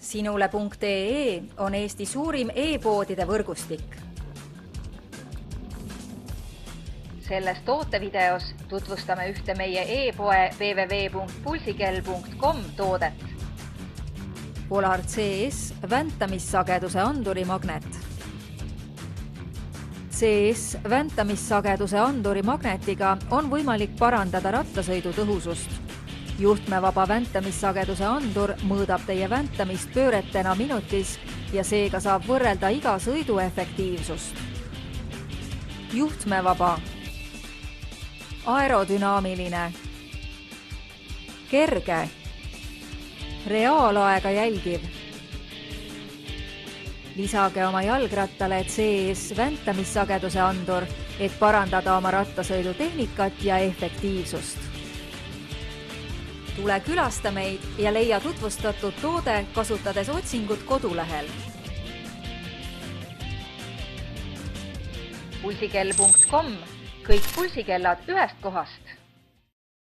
Sinule.ee on Eesti suurim e-poodide võrgustik. Selles tootevideos tutvustame ühte meie e-poe www.pulsikell.com toodet. Polar CS väntamissageduse anduri magnet. CS väntamissageduse anduri magnetiga on võimalik parandada rattasõidu tõhusust. Juhtmevaba väntamissageduse andur mõõdab teie väntamist pööretena minutis ja seega saab võrrelda iga sõidu efektiivsust. Juhtmevaba, aerodünaamiline, kerge, reaalaega jälgiv. Lisage oma jalgrattale CS väntamissageduse andur, et parandada oma rattasõidu tehnikat ja efektiivsust. Tule külasta meid ja leia tutvustatud toode kasutades otsingut kodulehel. Pulsikell.com, kõik pulsikellad ühest kohast.